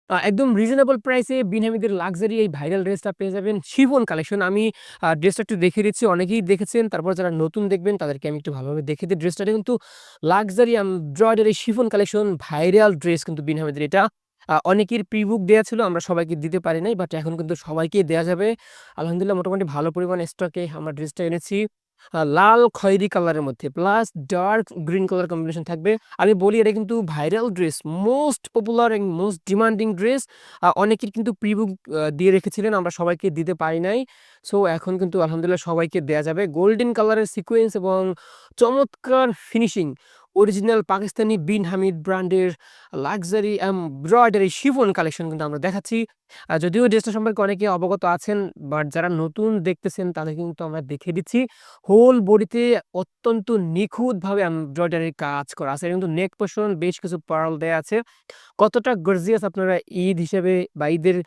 একদম রিজনেবল প্রাইসে বিন হামিদের লাক্সারি এই ভাইরাল ড্রেসটা পেয়ে যাবেন। শিফন কালেকশন আমি ড্রেসটা একটু দেখিয়ে দিচ্ছি। অনেকেই দেখেছেন। তারপর যারা নতুন দেখবেন তাদেরকে আমি একটু ভালোভাবে দেখিয়ে দিই। ড্রেসটা কিন্তু luxury embroidery chiffon collection viral dress কিন্তু বিন হামিদের এটা। অনেকের প্রি-বুক দেয়া ছিল। আমরা সবাইকে দিতে পারি নাই। বাট এখন কিন্তু সবাইকেই দেয়া যাবে। আলহামদুলিল্লাহ মোটামুটি ভালো পরিমাণ স্টকে আমরা ড্রেসটা এনেছি। লাল খয়েরি কালারের মধ্যে plus dark green colour combination থাকবে। আমি বলি এটা কিন্তু viral dress, most popular and most demanding dress. অনেকের কিন্তু প্রি-বুক দিয়ে রেখেছিলেন। আমরা সবাইকে দিতে পারি নাই। সো এখন কিন্তু আলহামদুলিল্লাহ সবাইকে দেয়া যাবে। গোল্ডেন কালারের সিকোয়েন্স এবং চমৎকার ফিনিশিং অরিজিনাল পাকিস্তানি বিন হামিদ ব্র্যান্ডের লাক্সারি এমব্রয়ডারি শিফন কালেকশন কিন্তু আমরা দেখাচ্ছি। যদিও ড্রেসটা সম্পর্কে অনেকে অবগত আছেন, বাট যারা নতুন দেখতেছেন তাদের কিন্তু আমরা দেখিয়ে দিচ্ছি। হোল বডিতে অত্যন্ত নিখুঁতভাবে এমব্রয়ডারির কাজ করা আছে। কিন্তু নেক পোরশন বেশ কিছু পার্ল দেয়া আছে। কতটা গর্জিয়াস আপনারা ঈদ হিসেবে বা ঈদের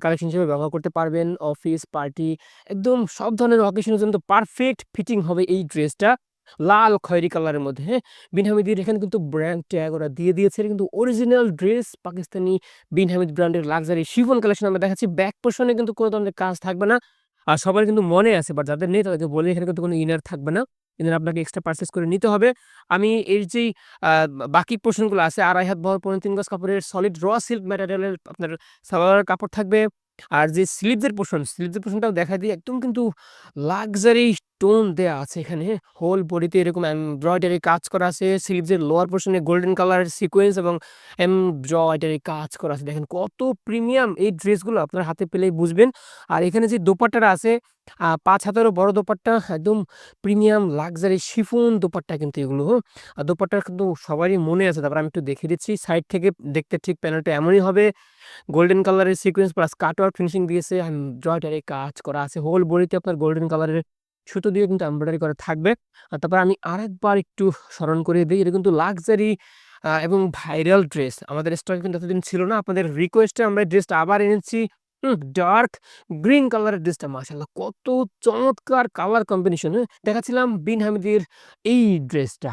কালেকশন হিসেবে ব্যবহার করতে পারবেন। অফিস, পার্টি একদম সব ধরনের অকেশনের জন্য পারফেক্ট ফিটিং হবে এই ড্রেসটা। লাল খয়েরি কালারের মধ্যে, হ্যাঁ? বিন হামিদের এখানে কিন্তু ব্র্যান্ড ট্যাগ ওরা দিয়ে দিয়েছে। এটা কিন্তু অরিজিনাল ড্রেস পাকিস্তানি বিন হামিদ ব্র্যান্ডের লাক্সারি শিফন কালেকশন আমরা দেখাচ্ছি। ব্যাক পোরশন এ কিন্তু কোন ধরনের কাজ থাকবে না। আর সবার কিন্তু মনে আছে, বাট যাদের নেই তাদেরকে বলি এখানে কিন্তু কোনো ইনার থাকবে না। ইনার আপনাকে এক্সট্রা পারচেজ করে নিতে হবে। আমি এর যেই আ বাকি পোরশন গুলো আছে ২.৫ হাত বহর ৩.৫ গজ কাপড়ের সলিড র সিল্ক ম্যাটেরিয়ালের আপনার সালোয়ারের কাপড় থাকবে। আর যে স্লিভস এর পোরশনটাও দেখায় দিই। একদম কিন্তু লাক্সারি টোন দেয়া আছে এখানে। হোল বডিতে এরকম এমব্রয়ডারি কাজ করা আছে। স্লিভস এর লোয়ার পোরশন এ গোল্ডেন কালারের সিকোয়েন্স এবং এমব্রয়ডারি কাজ করা আছে। দেখেন কত প্রিমিয়াম এই ড্রেসগুলো আপনার হাতে পেলেই বুঝবেন। আর এখানে যে দোপাট্টাটা আছে ৫ হাতেরও বড় দোপাট্টা, একদম প্রিমিয়াম লাক্সারি শিফন দোপাট্টা কিন্তু এগুলো। আর দোপাট্টা কিন্তু সবারই মনে আছে। তারপর আমি একটু দেখিয়ে দিচ্ছি। সাইড থেকে দেখতে ঠিক প্যানেলটা এমনই হবে। গোল্ডেন কালারের সিকোয়েন্স প্লাস কাটওয়ার্ক ফিনিশিং দিয়েছে। এমব্রয়ডারি কাজ করা আছে। হোল বডিতে আপনার গোল্ডেন কালারের সুতো দিয়ে কিন্তু এমব্রয়ডারি করা থাকবে। তারপর আমি আরেকবার একটু স্মরণ করিয়ে দেই। এটা কিন্তু লাক্সারি এবং ভাইরাল ড্রেস। আমাদের স্টকে কিন্তু এতদিন ছিল না। আপনাদের রিকোয়েস্টে আমরা এই ড্রেসটা আবার এনেছি। ডার্ক গ্রিন কালারের ড্রেসটা মাশাআল্লাহ কত চমৎকার কালার কম্বিনেশন, হ্যাঁ? দেখাচ্ছিলাম বিন হামিদের এই ড্রেসটা।